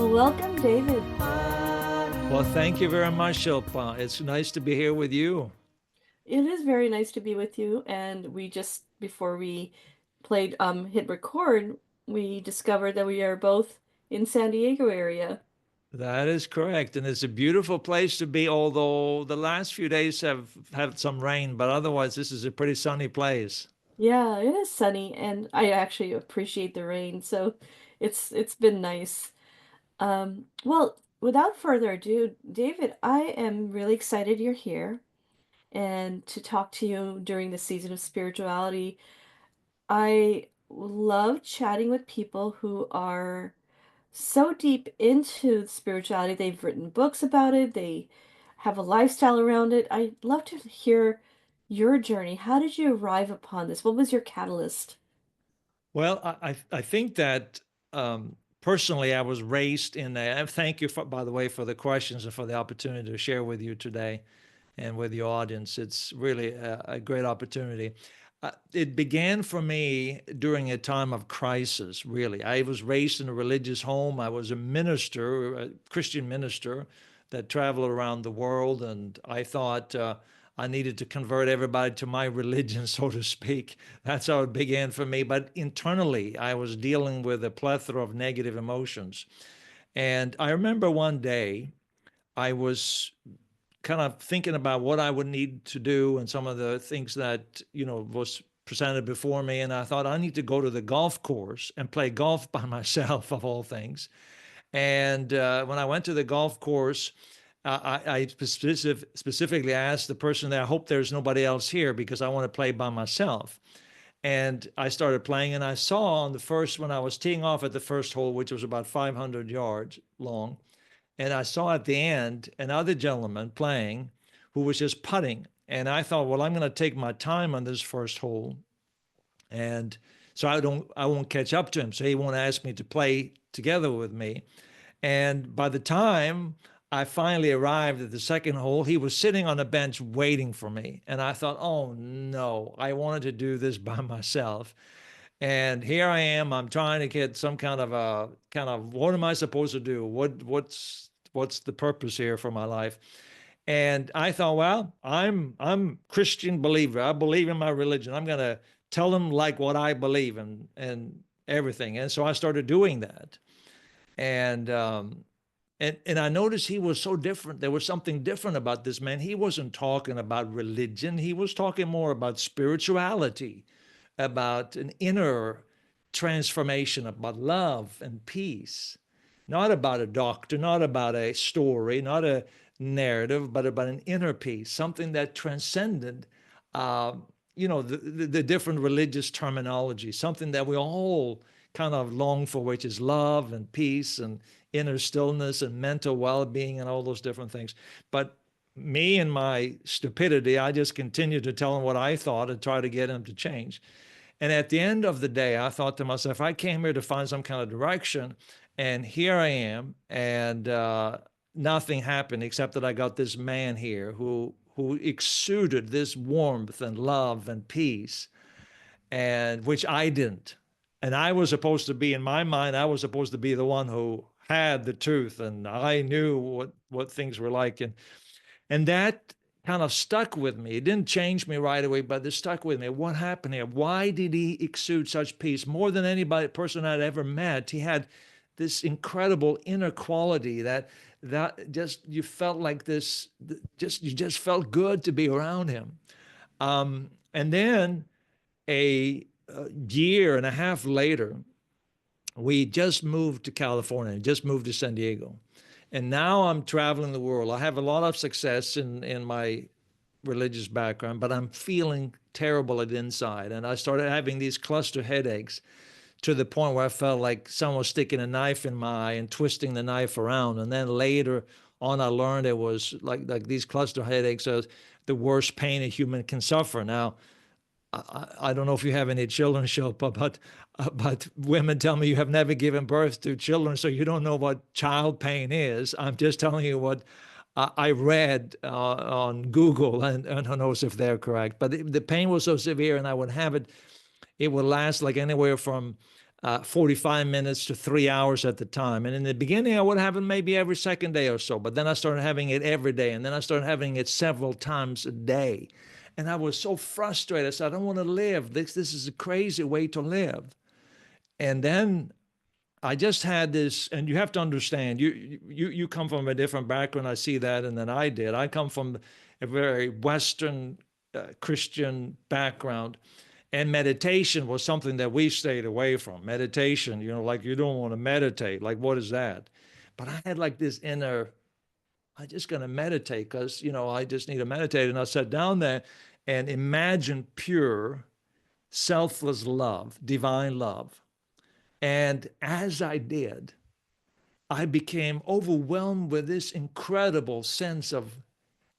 Well, welcome, David. Well, thank you very much, Shilpa. It's nice to be here with you. It is very nice to be with you. And we just, before we played hit record, we discovered that we are both in San Diego area. That is correct. And it's a beautiful place to be, although the last few days have had some rain, but otherwise, this is a pretty sunny place. Yeah, it is sunny, and I actually appreciate the rain, so it's been nice. Well, without further ado, David, I am really excited you're here and to talk to you during the season of spirituality. I love chatting with people who are so deep into spirituality. They've written books about it, they have a lifestyle around it. I'd love to hear your journey. How did you arrive upon this? What was your catalyst? Well, I think that personally, I was raised in a, and thank you, for, by the way, for the questions and for the opportunity to share with you today and with your audience. It's really a great opportunity. It began for me during a time of crisis, really. I was raised in a religious home. I was a minister, a Christian minister that traveled around the world, and I thought I needed to convert everybody to my religion, so to speak. That's how it began for me. But internally, I was dealing with a plethora of negative emotions. And I remember one day I was kind of thinking about what I would need to do and some of the things that, was presented before me. And I thought I need to go to the golf course and play golf by myself, of all things. And when I went to the golf course, I specifically asked the person there, I hope there's nobody else here because I want to play by myself. And I started playing, and I saw on the first, when I was teeing off at the first hole, which was about 500 yards long, and I saw at the end another gentleman playing who was just putting. And I thought, well, I'm going to take my time on this first hole, and so I won't catch up to him. So he won't ask me to play together with me. And by the time I finally arrived at the second hole, he was sitting on a bench waiting for me. And I thought, oh no, I wanted to do this by myself. And here I am. I'm trying to get some kind of what am I supposed to do? What's the purpose here for my life? And I thought, well, I'm Christian believer. I believe in my religion. I'm gonna tell them like what I believe and everything. And so I started doing that. And and I noticed he was so different. There was something different about this man. He wasn't talking about religion. He was talking more about spirituality, about an inner transformation, about love and peace. Not about a doctor, not about a story, not a narrative, but about an inner peace, something that transcended, uh, the different religious terminology, something that we all kind of long for, which is love and peace and inner stillness and mental well-being and all those different things. But me and my stupidity, I just continued to tell him what I thought and try to get him to change. And at the end of the day, I thought to myself, I came here to find some kind of direction, and here I am, and nothing happened except that I got this man here who exuded this warmth and love and peace, and which I didn't. And I was supposed to be, in my mind, I was supposed to be the one who had the truth, and I knew what things were like, and that kind of stuck with me. It didn't change me right away, but it stuck with me. What happened here? Why did he exude such peace? More than anybody person I'd ever met, he had this incredible inner quality that just you felt like this. Just you just felt good to be around him. And then a year and a half later, we just moved to California, just moved to San Diego. And now I'm traveling the world. I have a lot of success in my religious background, but I'm feeling terrible at the inside. And I started having these cluster headaches to the point where I felt like someone was sticking a knife in my eye and twisting the knife around. And then later on, I learned it was like these cluster headaches are the worst pain a human can suffer. Now, I don't know if you have any children, Shilpa, but women tell me you have never given birth to children, so you don't know what child pain is. I'm just telling you what I read on Google, and who knows if they're correct. But the pain was so severe, and I would have it. It would last like anywhere from 45 minutes to 3 hours at the time. And in the beginning, I would have it maybe every second day or so, but then I started having it every day. And then I started having it several times a day. And I was so frustrated. I said, I don't want to live. This is a crazy way to live. And then I just had this, and you have to understand, you come from a different background. I see that, and then I did. I come from a very Western Christian background, and meditation was something that we stayed away from. Meditation, like you don't want to meditate. Like, what is that? But I had like this inner, I just gonna meditate because I just need to meditate. And I sat down there and imagined pure, selfless love, divine love. And as I did, I became overwhelmed with this incredible sense of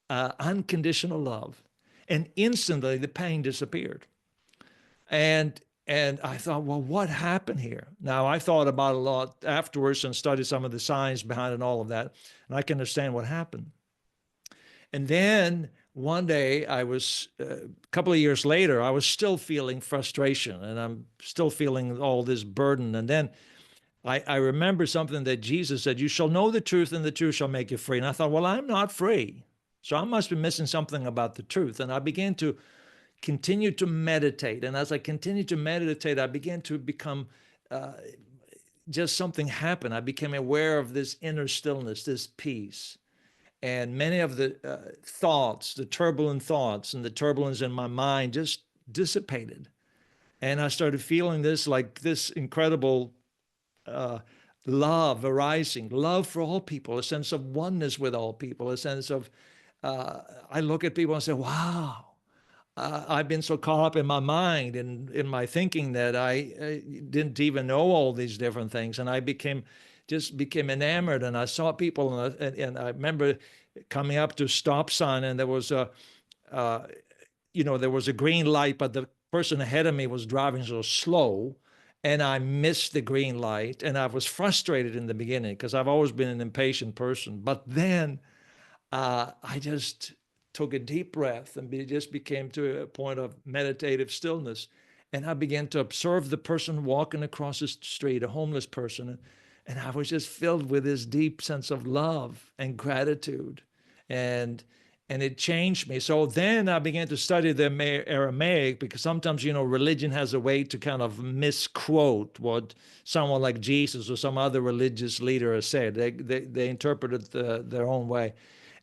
unconditional love. And instantly the pain disappeared. And and I thought, well, what happened here? Now I thought about it a lot afterwards and studied some of the science behind it and all of that, and I can understand what happened. And then one day, a couple of years later, I was still feeling frustration, and I'm still feeling all this burden. And then I remember something that Jesus said, you shall know the truth and the truth shall make you free. And I thought, well, I'm not free. So I must be missing something about the truth. And I began to continue to meditate. And as I continued to meditate, I began to become uh, just something happened. I became aware of this inner stillness, this peace. And many of the thoughts, the turbulent thoughts and the turbulence in my mind just dissipated. And I started feeling this incredible uh, love arising, love for all people, a sense of oneness with all people, a sense of, I look at people and say, wow, I've been so caught up in my mind and in my thinking that I didn't even know all these different things. And I just became enamored. And I saw people, and I remember coming up to a stop sign, and uh, there was a green light, but the person ahead of me was driving so slow, and I missed the green light, and I was frustrated in the beginning because I've always been an impatient person. But then I just took a deep breath and just became to a point of meditative stillness. And I began to observe the person walking across the street, a homeless person. And I was just filled with this deep sense of love and gratitude. And and it changed me. So then I began to study the Aramaic because sometimes, religion has a way to kind of misquote what someone like Jesus or some other religious leader has said. They interpret it their own way.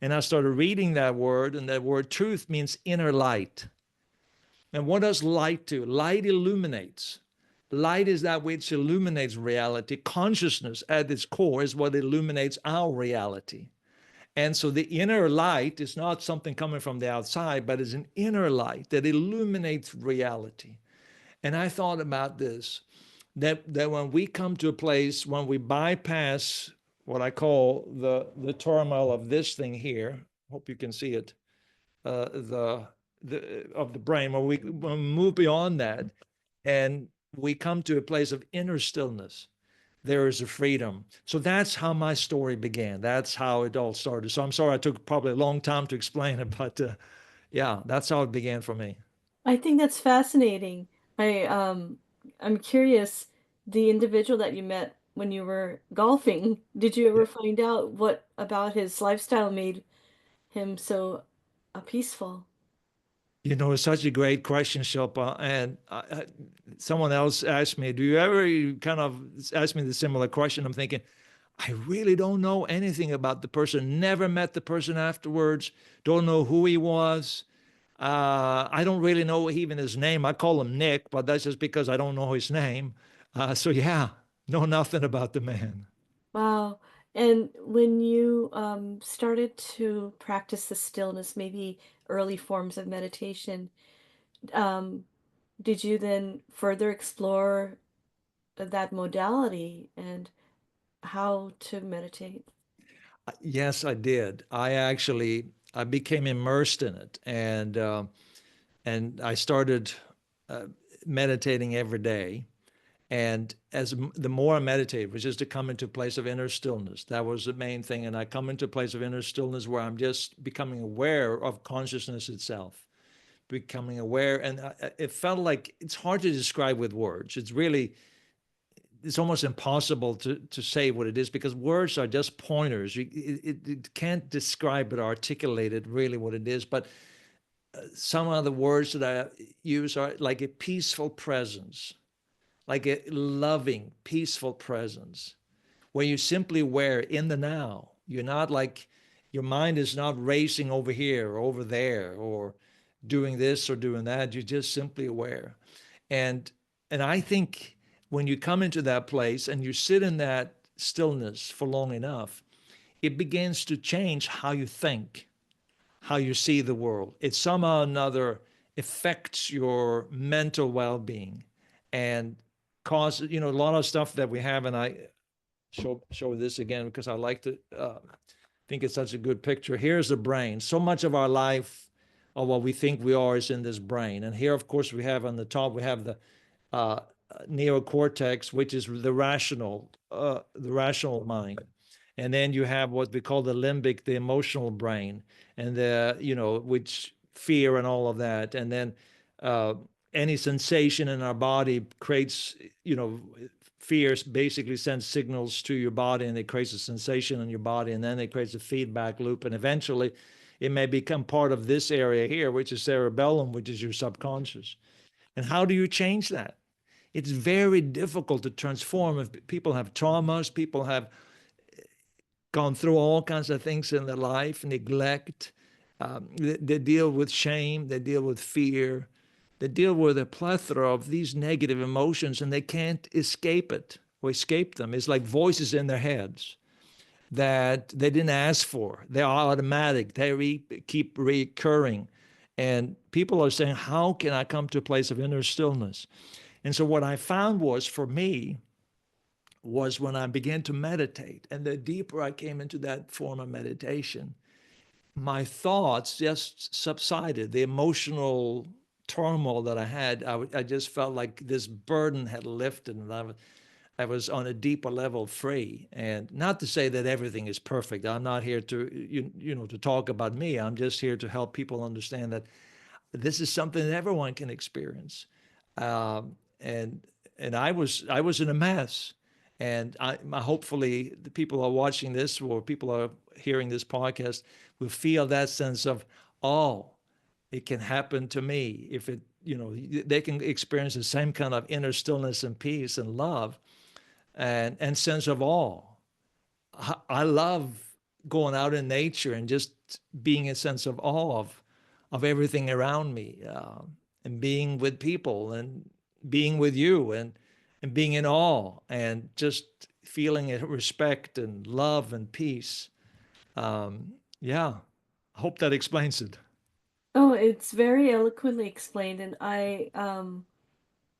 And I started reading that word, and that word truth means inner light. And what does light do? Light illuminates. Light is that which illuminates reality. Consciousness at its core is what illuminates our reality. And so the inner light is not something coming from the outside, but is an inner light that illuminates reality. And I thought about this, that when we come to a place, when we bypass what I call the turmoil of this thing here, hope you can see it, the of the brain, when we move beyond that and we come to a place of inner stillness, there is a freedom. So that's how my story began. That's how it all started. So I'm sorry I took probably a long time to explain it, but yeah, that's how it began for me. I think that's fascinating. I'm curious, the individual that you met when you were golfing, did you ever Yeah. find out what about his lifestyle made him so peaceful? It's such a great question, Shilpa. And someone else asked me, do you ever kind of ask me the similar question? I'm thinking, I really don't know anything about the person, never met the person afterwards, don't know who he was. I don't really know even his name. I call him Nick, but that's just because I don't know his name. So yeah, know nothing about the man. Wow. And when you started to practice the stillness, maybe early forms of meditation, um, did you then further explore that modality and how to meditate? Yes, I did. I became immersed in it, and I started uh, meditating every day. And the more I meditated, was just to come into a place of inner stillness. That was the main thing. And I come into a place of inner stillness where I'm just becoming aware of consciousness itself, becoming aware. And it felt like it's hard to describe with words. It's really it's almost impossible to say what it is because words are just pointers. It can't describe it, articulate it really what it is. But some of the words that I use are like a peaceful presence, like a loving, peaceful presence, where you simply aware in the now. You're not like your mind is not racing over here or over there or doing this or doing that. You're just simply aware. And and I think when you come into that place and you sit in that stillness for long enough, it begins to change how you think, how you see the world. It somehow or another affects your mental well-being and causes, a lot of stuff that we have. And I show this again because I like to think it's such a good picture. Here's the brain. So much of our life, or what we think we are, is in this brain. And here, of course, we have on the top, we have the uh, neocortex, which is the rational mind. And then you have what we call the limbic, the emotional brain, and which fear and all of that. And then uh, any sensation in our body creates, fear basically sends signals to your body and it creates a sensation in your body and then it creates a feedback loop and eventually it may become part of this area here, which is cerebellum, which is your subconscious. And how do you change that? It's very difficult to transform if people have traumas, people have gone through all kinds of things in their life, neglect. They deal with shame, they deal with fear, they deal with a plethora of these negative emotions and they can't escape it or escape them. It's like voices in their heads that they didn't ask for. They're automatic, keep recurring. And people are saying, how can I come to a place of inner stillness? And so what I found was for me, was when I began to meditate. And the deeper I came into that form of meditation, my thoughts just subsided. The emotional turmoil that I had, I just felt like this burden had lifted and I was on a deeper level free. And not to say that everything is perfect. I'm not here to, to talk about me. I'm just here to help people understand that this is something that everyone can experience. And I was in a mess, and hopefully the people who are watching this or people who are hearing this podcast will feel that sense of, oh, it can happen to me. If it, they can experience the same kind of inner stillness and peace and love and sense of awe. I love going out in nature and just being a sense of awe of everything around me, and being with people and being with you and being in awe and just feeling respect and love and peace. Yeah, I hope that explains it. Oh, it's very eloquently explained, and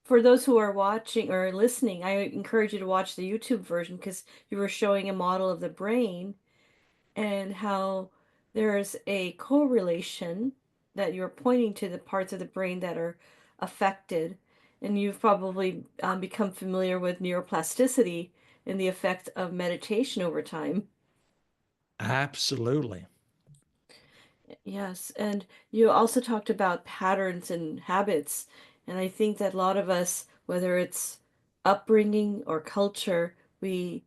for those who are watching or listening, I encourage you to watch the YouTube version because you were showing a model of the brain and how there's a correlation that you're pointing to the parts of the brain that are affected. And you've probably become familiar with neuroplasticity and the effect of meditation over time. Absolutely. Yes, and you also talked about patterns and habits. And I think that a lot of us, whether it's upbringing or culture, we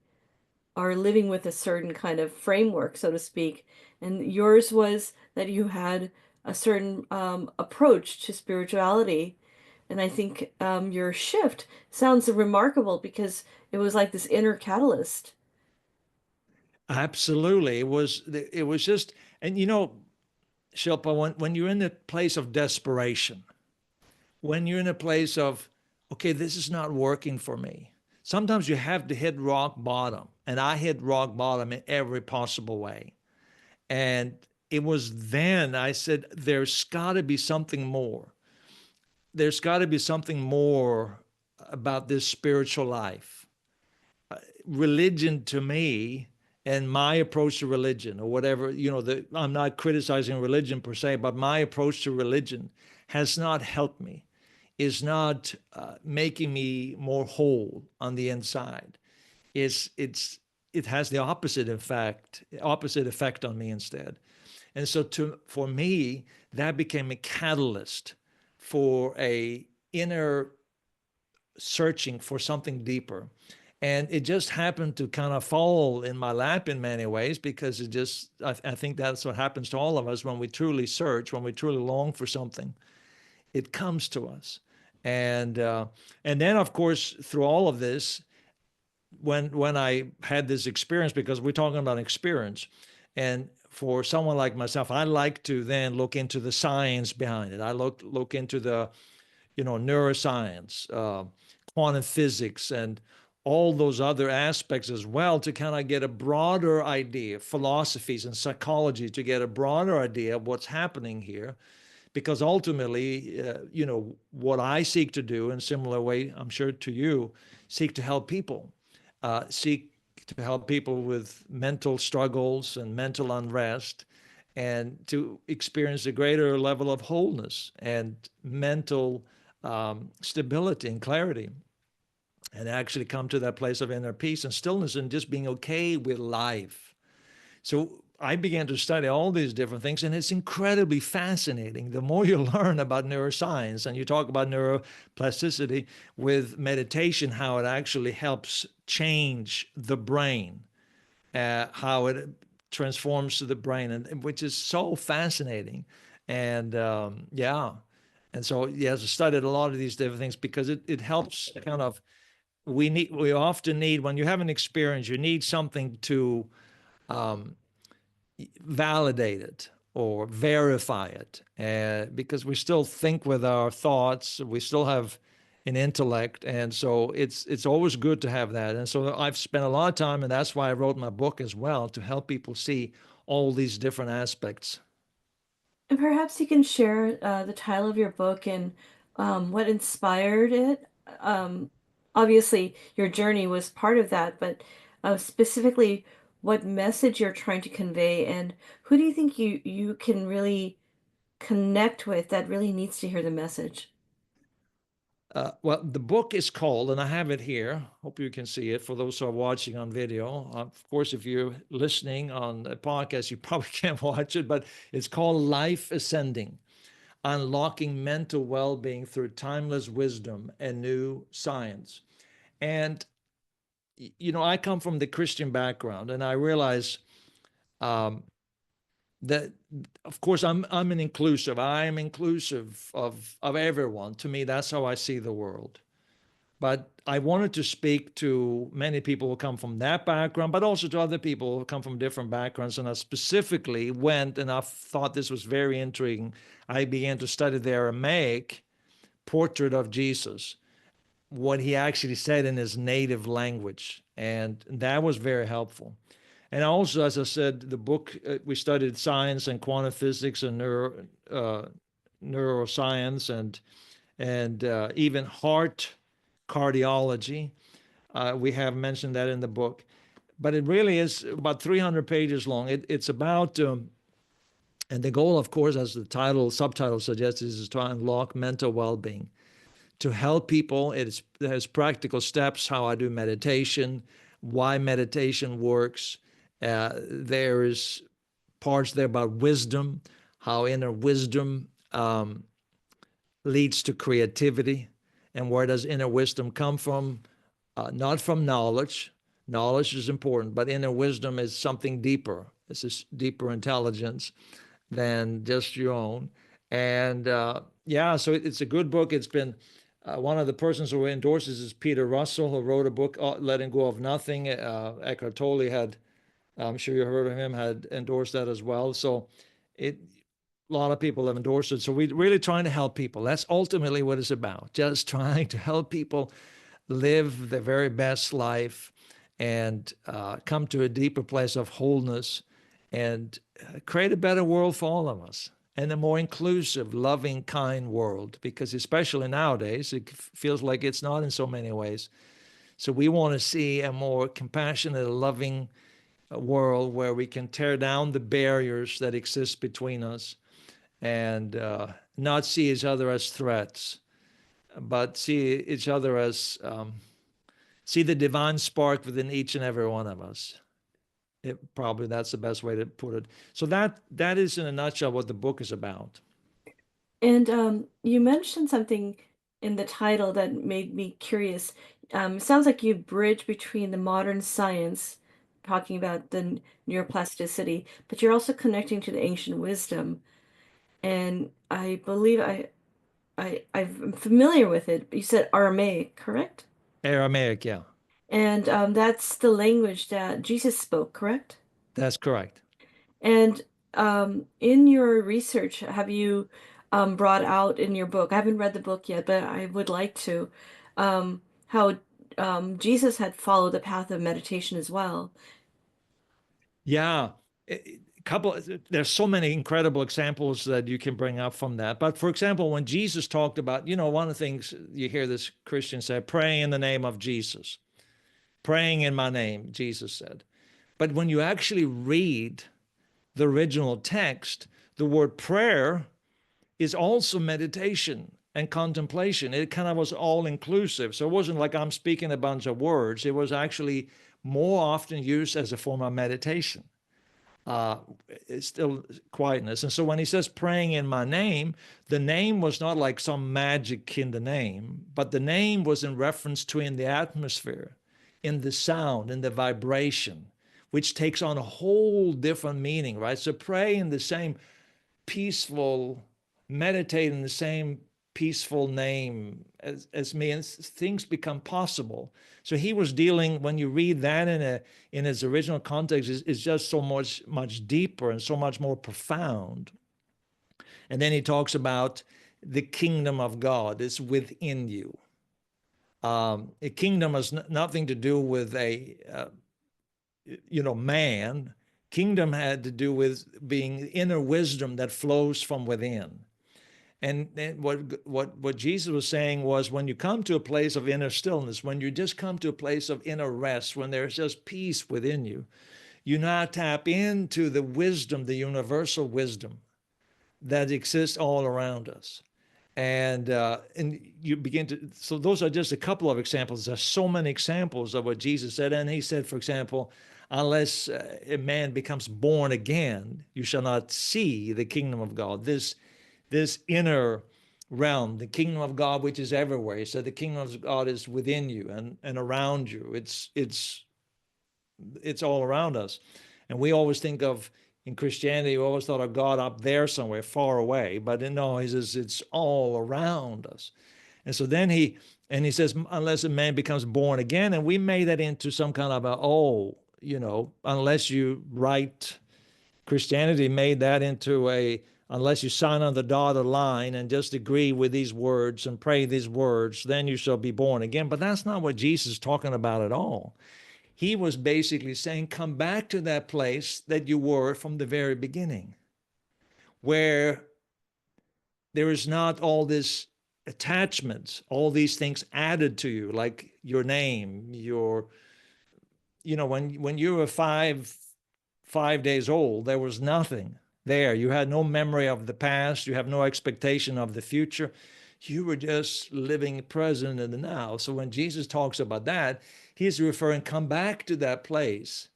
are living with a certain kind of framework, so to speak. And yours was that you had a certain approach to spirituality. And I think your shift sounds remarkable because it was like this inner catalyst. Absolutely. It was just, and Shilpa, when you're in a place of desperation, when you're in a place of, okay, this is not working for me. Sometimes you have to hit rock bottom. And I hit rock bottom in every possible way. And it was then I said, there's got to be something more. There's got to be something more about this spiritual life. Religion to me and my approach to religion or whatever, I'm not criticizing religion per se, but my approach to religion has not helped me, is not making me more whole on the inside. It has the opposite effect on me instead. And so for me, that became a catalyst for a inner searching for something deeper. And it just happened to kind of fall in my lap in many ways because I think that's what happens to all of us when we truly search, when we truly long for something, it comes to us. And, uh, and then, of course, through all of this, when I had this experience, because we're talking about experience, and for someone like myself, I like to then look into the science behind it. I look into the neuroscience, quantum physics, and all those other aspects as well to kind of get a broader idea, philosophies and psychology to get a broader idea of what's happening here. Because ultimately, what I seek to do in a similar way, I'm sure to you, seek to help people, seek to help people with mental struggles and mental unrest, and to experience a greater level of wholeness and mental stability and clarity, and actually come to that place of inner peace and stillness and just being okay with life. So I began to study all these different things, and it's incredibly fascinating. The more you learn about neuroscience and you talk about neuroplasticity with meditation, how it actually helps change the brain, how it transforms the brain, and which is so fascinating. And yeah, and so yes, I studied a lot of these different things because it helps kind of we often need when you have an experience, you need something to um, validate it or verify it, because we still think with our thoughts, we still have an intellect, and so it's always good to have that. And so I've spent a lot of time, and that's why I wrote my book as well, to help people see all these different aspects. And perhaps you can share the title of your book and what inspired it. Um, Obviously, your journey was part of that, but specifically, what message you're trying to convey, and who do you think you can really connect with that really needs to hear the message? Well, the book is called, and I have it here. Hope you can see it for those who are watching on video. Of course, if you're listening on a podcast, you probably can't watch it, but it's called Life Ascending: Unlocking Mental Well-Being Through Timeless Wisdom and New Science. And I come from the Christian background, and I realize um, that, of course, I'm an inclusive. I am inclusive of everyone. To me, that's how I see the world. But I wanted to speak to many people who come from that background, but also to other people who come from different backgrounds. And I specifically went, and I thought this was very intriguing. I began to study the Aramaic portrait of Jesus, what he actually said in his native language. And that was very helpful. And also, as I said, the book, we studied science and quantum physics and neuroscience, and even heart cardiology. We have mentioned that in the book, but it really is about 300 pages long. It's about, and the goal, of course, as the subtitle suggests, is to unlock mental well-being, to help people. It has practical steps, how I do meditation, why meditation works. There's parts there about wisdom, how inner wisdom leads to creativity, and where does inner wisdom come from? Not from knowledge. Knowledge is important, but inner wisdom is something deeper. It's this deeper intelligence than just your own. And yeah, so it's a good book. It's been one of the persons who endorses is Peter Russell, who wrote a book, Letting Go of Nothing. Eckhart Tolle had, I'm sure you heard of him, had endorsed that as well. So it, a lot of people have endorsed it. So we're really trying to help people. That's ultimately what it's about. Just trying to help people live their very best life and come to a deeper place of wholeness and create a better world for all of us, and a more inclusive, loving, kind world, because especially nowadays, it feels like it's not in so many ways. So we want to see a more compassionate, loving world where we can tear down the barriers that exist between us, and not see each other as threats, but see each other as see the divine spark within each and every one of us. Probably that's the best way to put it. So that is in a nutshell what the book is about. And you mentioned something. in the title that made me curious. It sounds like you bridge between the modern science, talking about the neuroplasticity, but you're also connecting to the ancient wisdom. And I believe I'm familiar with it. You said Aramaic, correct? Aramaic, yeah, And that's the language that Jesus spoke, correct? that's correct. And in your research, have you brought out in your book, I haven't read the book yet, but I would like to, how Jesus had followed the path of meditation as well. Yeah, couple. There's so many incredible examples that you can bring up from that. But for example, when Jesus talked about, one of the things you hear this Christian say, praying in the name of Jesus, praying in my name, Jesus said. But when you actually read the original text, the word prayer is also meditation and contemplation. It kind of was all inclusive. So it wasn't like I'm speaking a bunch of words. It was actually more often used as a form of meditation. uh, it's still quietness. And so when he says praying in my name, the name was not like some magic in the name, but the name was in reference to in the atmosphere, in the sound, in the vibration, which takes on a whole different meaning, right? So pray in the same peaceful, meditate in the same peaceful name as me, and things become possible. So he was dealing, when you read that in its original context, is just so much deeper and so much more profound. And then he talks about the kingdom of God is within you. A kingdom has nothing to do with a man. Kingdom had to do with being inner wisdom that flows from within. And what Jesus was saying was, when you come to a place of inner stillness, when you just come to a place of inner rest, when there's just peace within you, you now tap into the wisdom, the universal wisdom that exists all around us. And you begin to, so those are just a couple of examples. There's so many examples of what Jesus said. And he said, for example, unless a man becomes born again, you shall not see the kingdom of God. This inner realm, the kingdom of God, which is everywhere. So the kingdom of God is within you and around you. It's all around us. And we always think of, in Christianity, we always thought of God up there somewhere far away. But no, he says it's all around us. And so then he says, unless a man becomes born again, and we made that into some kind of unless you write, Christianity made that into unless you sign on the dotted line and just agree with these words and pray these words, then you shall be born again. But that's not what Jesus is talking about at all. He was basically saying, come back to that place that you were from the very beginning, where there is not all this attachments, all these things added to you, like your name, when you were five days old, there was nothing there. You had no memory of the past. You have no expectation of the future. You were just living present in the now. So when Jesus talks about that, he's referring, come back to that place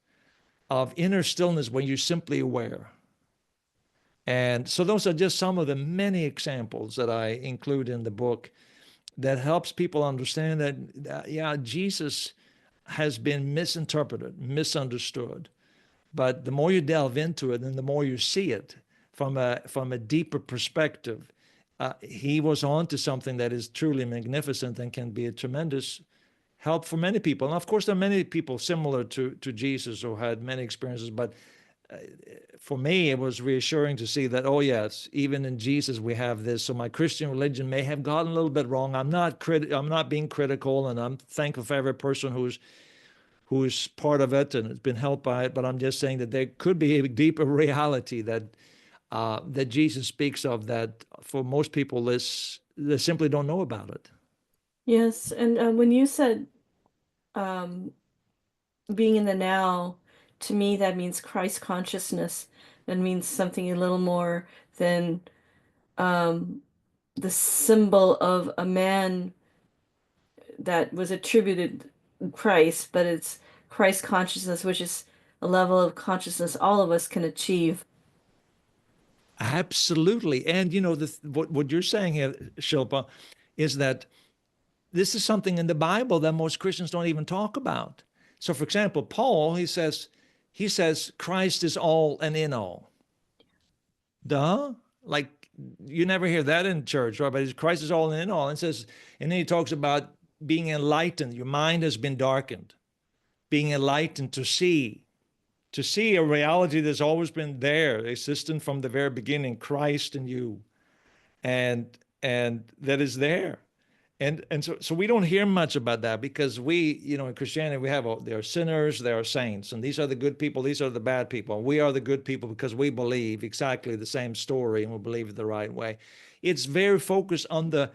of inner stillness when you're simply aware. And so those are just some of the many examples that I include in the book that helps people understand that, yeah, Jesus has been misinterpreted, misunderstood. But the more you delve into it and the more you see it from a deeper perspective, he was on to something that is truly magnificent and can be a tremendous help for many people. And of course, there are many people similar to Jesus who had many experiences. But for me, it was reassuring to see that, oh, yes, even in Jesus, we have this. So my Christian religion may have gotten a little bit wrong. I'm not being critical, and I'm thankful for every person who's part of it and has been helped by it. But I'm just saying that there could be a deeper reality that Jesus speaks of that for most people they simply don't know about it. Yes, and when you said um, being in the now, to me that means Christ consciousness. That means something a little more than um, the symbol of a man that was attributed Christ, but it's Christ consciousness, which is a level of consciousness all of us can achieve. Absolutely. And what you're saying here, Shilpa, is that this is something in the Bible that most Christians don't even talk about. So, for example, Paul, he says Christ is all and in all. Duh. Like, you never hear that in church, right? But Christ is all and in all. And says, and then he talks about being enlightened. Your mind has been darkened, being enlightened to see a reality that's always been there, existent from the very beginning, Christ in you, and that is there. And so we don't hear much about that because we, in Christianity, we have there are sinners, there are saints, and these are the good people, these are the bad people. We are the good people because we believe exactly the same story and we believe it the right way. It's very focused on the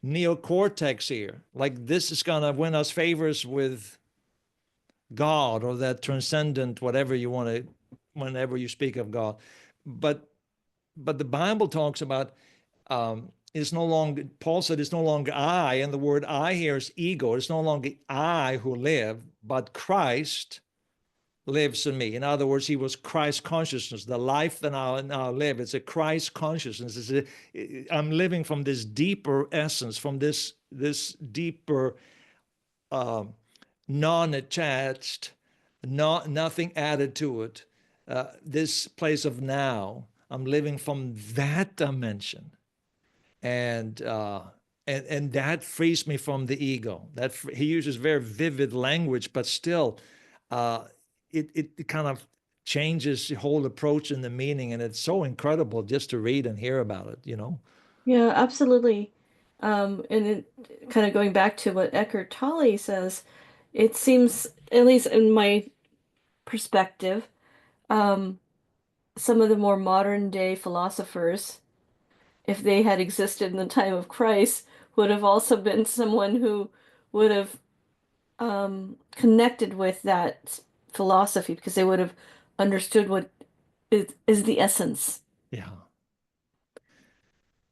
neocortex here. Like, this is going to win us favors with God, or that transcendent, whatever you want to, whenever you speak of God. But the Bible talks about, it's no longer, Paul said, it's no longer I, and the word I here is ego. It's no longer I who live, but Christ lives in me. In other words, he was Christ consciousness. The life that I now live, it's a Christ consciousness. I'm living from this deeper essence, from this deeper, uh, non-attached, nothing added to it. This place of now, I'm living from that dimension, and that frees me from the ego. That he uses very vivid language, but still, uh, it kind of changes the whole approach and the meaning, and it's so incredible just to read and hear about it. Yeah, absolutely. And it kind of going back to what Eckhart Tolle says, it seems, at least in my perspective, um, some of the more modern day philosophers, if they had existed in the time of Christ, would have also been someone who would have connected with that philosophy because they would have understood what is the essence. Yeah.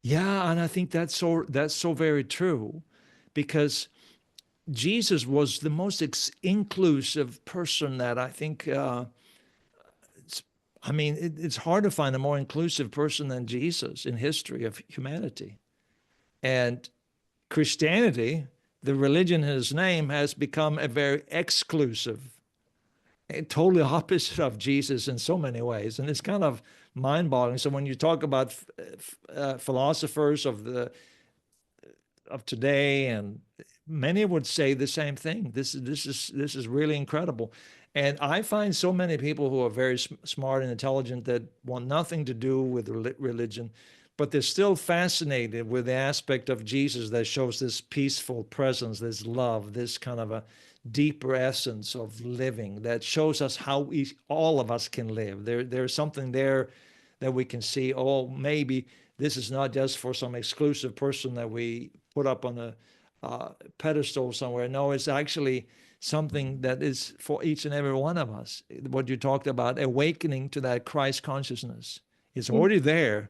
Yeah, and I think that's so very true, because Jesus was the most inclusive person that I think. I mean, it's hard to find a more inclusive person than Jesus in history of humanity. And Christianity, the religion in his name, has become a very exclusive, totally opposite of Jesus in so many ways, and it's kind of mind-boggling. So when you talk about philosophers of today, and many would say the same thing. This is really incredible. And I find so many people who are very smart and intelligent that want nothing to do with religion, but they're still fascinated with the aspect of Jesus that shows this peaceful presence, this love, this kind of a deeper essence of living that shows us how all of us can live. There's something there that we can see. Oh, maybe this is not just for some exclusive person that we put up on a pedestal somewhere. No, it's actually something that is for each and every one of us. What you talked about, awakening to that Christ consciousness, is Yeah. already there,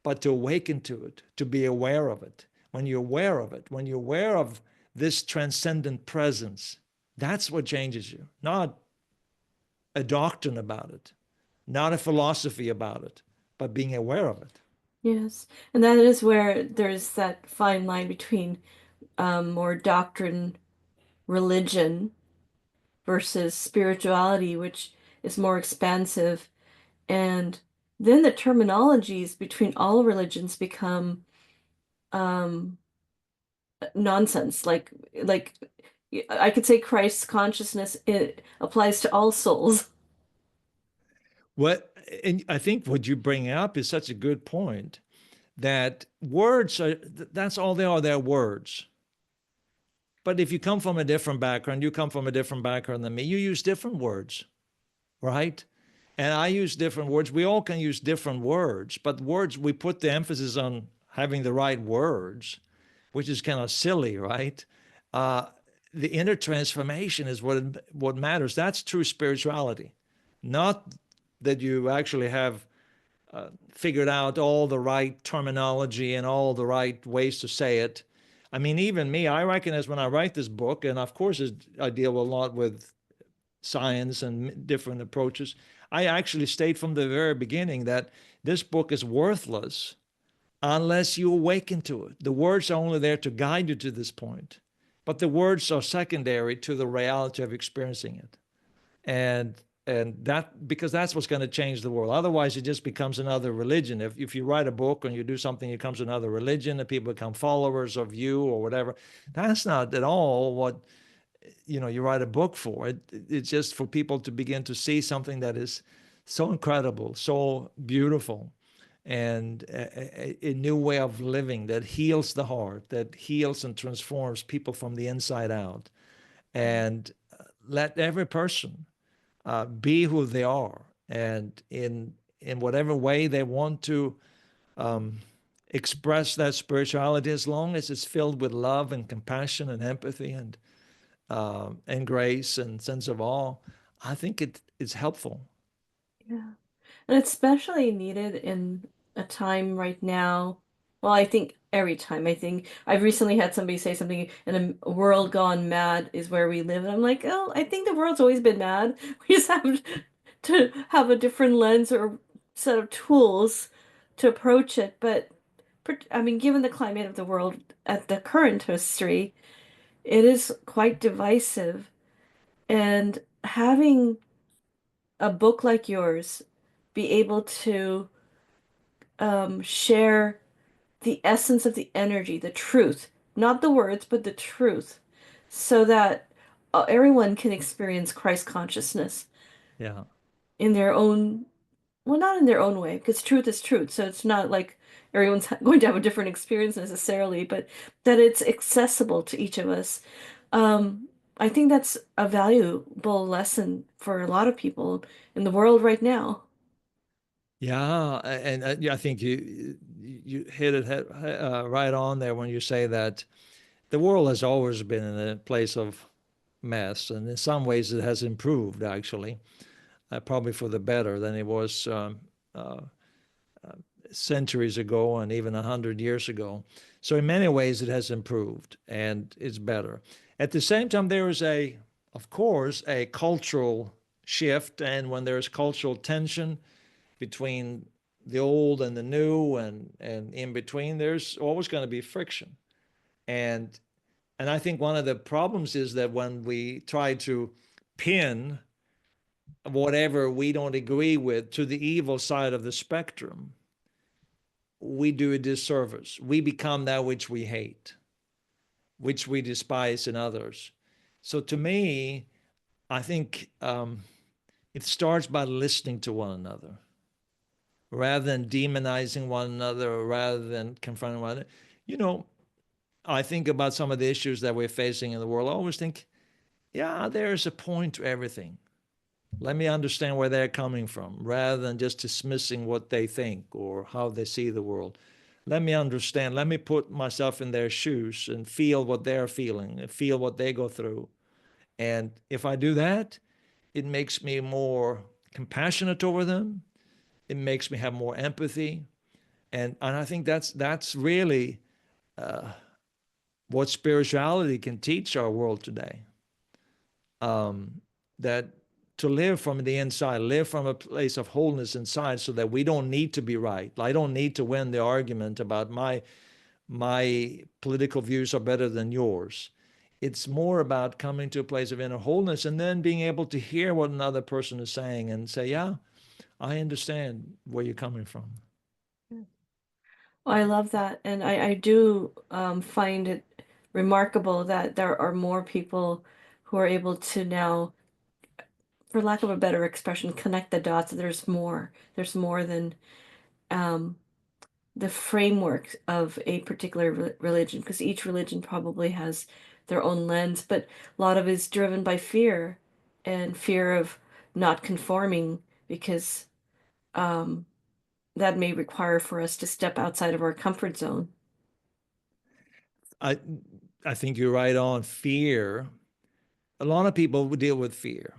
but to awaken to it, to be aware of it. When you're aware of it, when you're aware of this transcendent presence, that's what changes you, not a doctrine about it, not a philosophy about it, but being aware of it. Yes. And that is where there's that fine line between more doctrine, religion versus spirituality, which is more expansive. And then the terminologies between all religions become um, nonsense. Like I could say Christ's consciousness, it applies to all souls. What and I think what you bring up is such a good point, that words are, that's all they are, they're words. But if you come from a different background, you come from a different background than me, you use different words, right? And I use different words. We all can use different words, but words, we put the emphasis on having the right words, which is kind of silly, right? Uh, the inner transformation is what matters. That's true spirituality, not that you actually have figured out all the right terminology and all the right ways to say it. I mean, even me, I recognize when I write this book, and of course, I deal a lot with science and different approaches. I actually state from the very beginning that this book is worthless unless you awaken to it. The words are only there to guide you to this point, but the words are secondary to the reality of experiencing it. And that, because that's what's going to change the world. Otherwise, it just becomes another religion. If you write a book and you do something, it becomes another religion, and people become followers of you or whatever. That's not at all what you write a book for. It's just for people to begin to see something that is so incredible, so beautiful, and a new way of living that heals the heart, that heals and transforms people from the inside out, and let every person be who they are, and in whatever way they want to um, express that spirituality, as long as it's filled with love and compassion and empathy and grace and sense of awe. I think it's helpful. Yeah. And it's especially needed in a time right now. Well, I think every time. I think I've recently had somebody say something in a world gone mad is where we live. And I'm like, oh, I think the world's always been mad. We just have to have a different lens or set of tools to approach it. But I mean, given the climate of the world at the current history, it is quite divisive. And having a book like yours be able to share the essence of the energy, the truth, not the words, but the truth, so that everyone can experience Christ consciousness Yeah. in their own, well, not in their own way, because truth is truth. So it's not like everyone's going to have a different experience necessarily, but that it's accessible to each of us. I think that's a valuable lesson for a lot of people in the world right now. Yeah, and yeah, I think you hit it right on there when you say that the world has always been in a place of mess, and in some ways it has improved actually, probably for the better than it was uh, centuries ago and even 100 years ago. So in many ways it has improved and it's better. At the same time, there is of course, a cultural shift, and when there's cultural tension between the old and the new, and in between, there's always going to be friction. And I think one of the problems is that when we try to pin whatever we don't agree with to the evil side of the spectrum, we do a disservice. We become that which we hate, which we despise in others. So to me, I think it starts by listening to one another rather than demonizing one another, or rather than confronting one another. You know, I think about some of the issues that we're facing in the world. I always think, yeah, there's a point to everything. Let me understand where they're coming from rather than just dismissing what they think or how they see the world. Let me understand. Let me put myself in their shoes and feel what they're feeling and feel what they go through. And if I do that, it makes me more compassionate over them. It makes me have more empathy. And I think that's really what spirituality can teach our world today. That to live from the inside, live from a place of wholeness inside, so that we don't need to be right. I don't need to win the argument about my political views are better than yours. It's more about coming to a place of inner wholeness and then being able to hear what another person is saying and say, yeah, I understand where you're coming from. I love that. And I do find it remarkable that there are more people who are able to now, for lack of a better expression, connect the dots. There's more. There's more than um, the framework of a particular religion, because each religion probably has their own lens, but a lot of it is driven by fear and fear of not conforming, because um, that may require for us to step outside of our comfort zone. I I think you're right on fear. A lot of people deal with fear,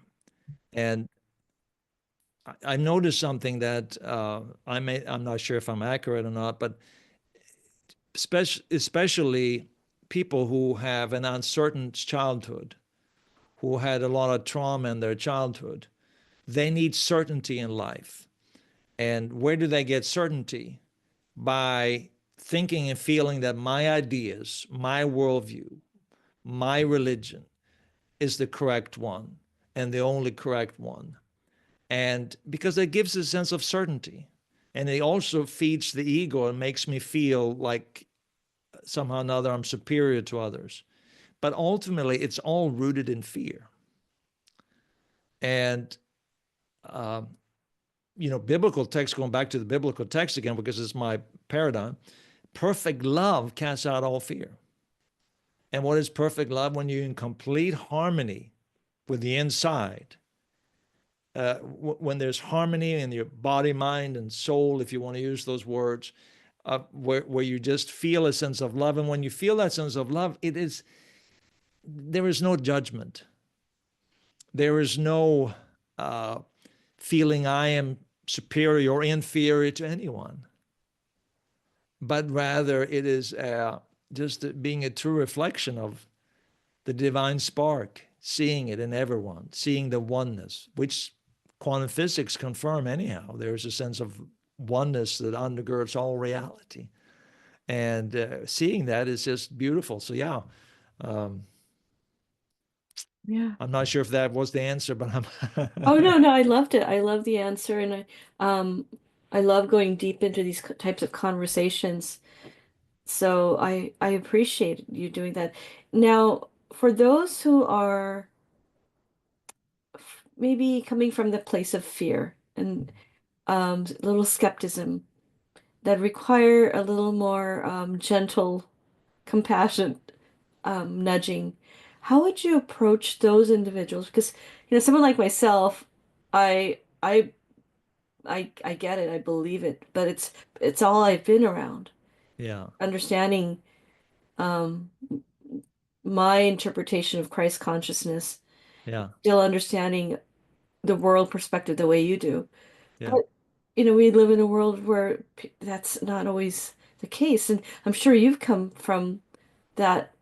and I noticed something that I'm not sure if I'm accurate or not, but especially people who have an uncertain childhood, who had a lot of trauma in their childhood, they need certainty in life. And where do they get certainty? By thinking and feeling that my ideas, my worldview, my religion is the correct one and the only correct one. And because it gives a sense of certainty. And it also feeds the ego and makes me feel like somehow or another I'm superior to others. But ultimately, it's all rooted in fear. And, um, biblical text, going back to the biblical text again, because it's my paradigm, perfect love casts out all fear. And what is perfect love? When you're in complete harmony with the inside, when there's harmony in your body, mind, and soul, if you want to use those words, where you just feel a sense of love. And when you feel that sense of love, there is no judgment. There is no uh, feeling I am superior or inferior to anyone, but rather it is just being a true reflection of the divine spark, seeing it in everyone, seeing the oneness, which quantum physics confirm anyhow. There's a sense of oneness that undergirds all reality. And seeing that is just beautiful. So, yeah, um, Yeah. I'm not sure if that was the answer, but Oh I'm. no, no, I loved it. I love the answer, and um I love going deep into these types of conversations. So I appreciate you doing that. Now, for those who are maybe coming from the place of fear and a little skepticism that require a little more gentle compassion, nudging, how would you approach those individuals? Because, someone like myself, I I I get it, I believe it, but it's all I've been around. Yeah, Understanding um my interpretation of Christ consciousness, yeah, still understanding the world perspective the way you do. yeah, But we live in a world where that's not always the case, and I'm sure you've come from that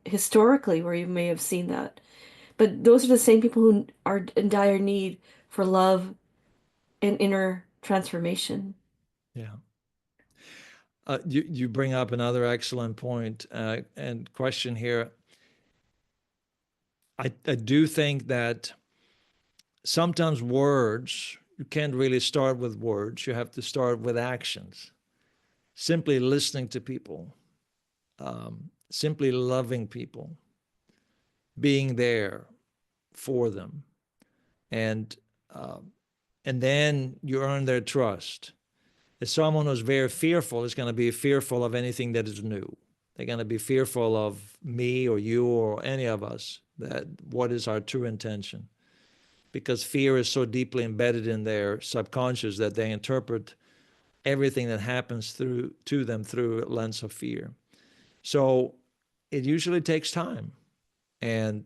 historically where you may have seen that. But those are the same people who are in dire need for love and inner transformation. yeah. You bring up another excellent point and question here. I do think that sometimes words, you can't really start with words. You have to start with actions. Simply listening to people, simply loving people, being there for them, and um, and then you earn their trust. As someone who's very fearful is going to be fearful of anything that is new. They're going to be fearful of me or you or any of us. That what is our true intention? Because fear is so deeply embedded in their subconscious that they interpret everything that happens through to them through a lens of fear. So it usually takes time. And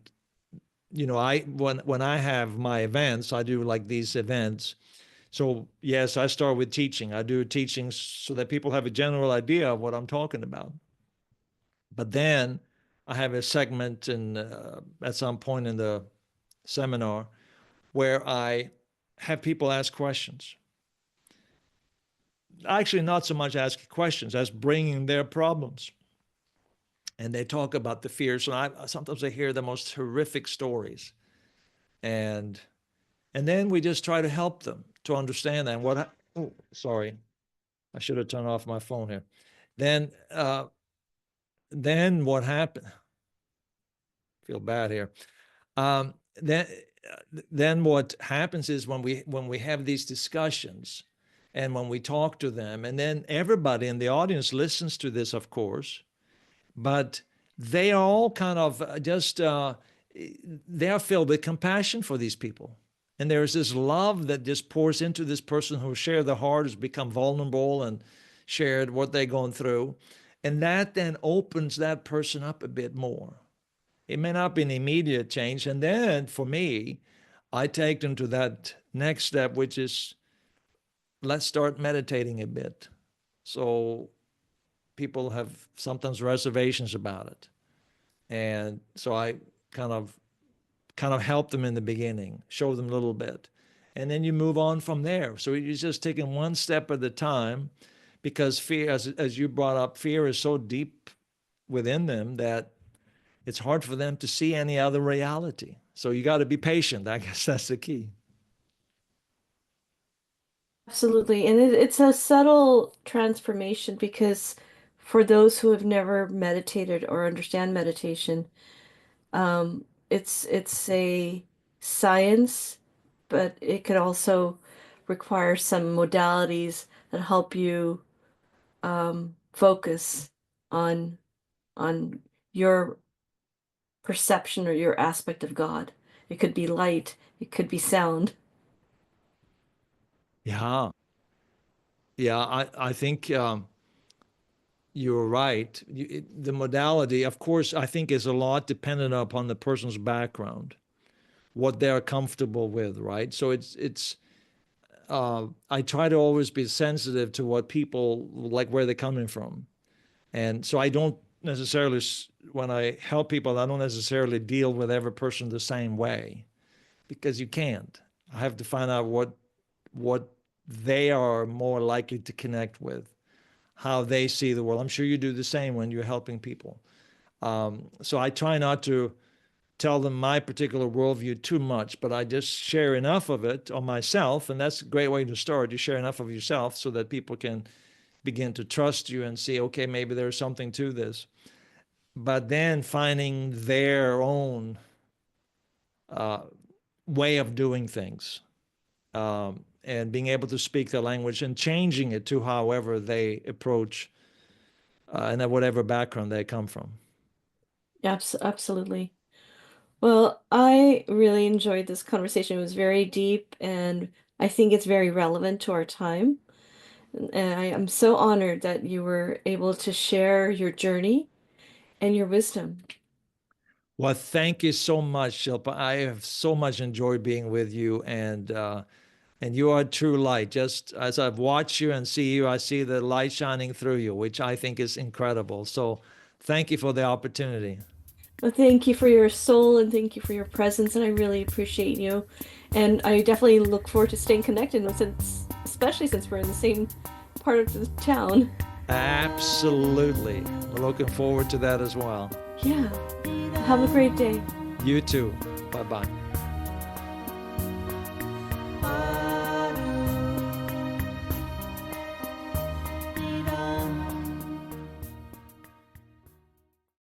I when I have my events, I do like these events. So yes, I start with teaching. I do teachings so that people have a general idea of what I'm talking about. But then I have a segment at some point in the seminar where I have people ask questions. Actually, not so much asking questions as bringing their problems. And they talk about the fears. And sometimes I hear the most horrific stories. And and then we just try to help them to understand that. And oh, sorry, I should have turned off my phone here. Then then what happened? Feel bad here. Um, then then what happens is when we have these discussions and when we talk to them, and then everybody in the audience listens to this, of course, but they are all kind of just they are filled with compassion for these people. And there's this love that just pours into this person who shared their heart, has become vulnerable and shared what they're going through. And that then opens that person up a bit more. It may not be an immediate change. And then for me, I take them to that next step, which is let's start meditating a bit. So people have sometimes reservations about it. And so I kind of kind of help them in the beginning, show them a little bit. And then you move on from there. So you're just taking one step at a time because fear, as you brought up, fear is so deep within them that it's hard for them to see any other reality. So you got to be patient. I guess that's the key. Absolutely. And it's a subtle transformation because for those who have never meditated or understand meditation, it's a science, but it could also require some modalities that help you focus on on your perception or your aspect of God. It could be light, it could be sound. Yeah. Yeah. I think you're right. The modality, of course, I think is a lot dependent upon the person's background, what they're comfortable with, right? So I try to always be sensitive to what people like, where they're coming from. And so I don't necessarily, when I help people, I don't necessarily deal with every person the same way because you can't. I have to find out what they are more likely to connect with, how they see the world. I'm sure you do the same when you're helping people. So I try not to tell them my particular worldview too much, but I just share enough of it on myself. And that's a great way to start. You share enough of yourself so that people can begin to trust you and see, okay, maybe there's something to this. But then finding their own uh, way of doing things, and being able to speak the language and changing it to however they approach and whatever background they come from. Absolutely. Well, I really enjoyed this conversation. It was very deep and I think it's very relevant to our time. And I am so honored that you were able to share your journey and your wisdom. Well, thank you so much, Shilpa. I have so much enjoyed being with you, and you are a true light. Just as I've watched you and see you, I see the light shining through you, which I think is incredible. So, thank you for the opportunity. Well, thank you for your soul and thank you for your presence, and I really appreciate you. And I definitely look forward to staying connected since, especially since we're in the same part of the town. Absolutely. We're looking forward to that as well. Yeah. Have a great day. You too. Bye bye.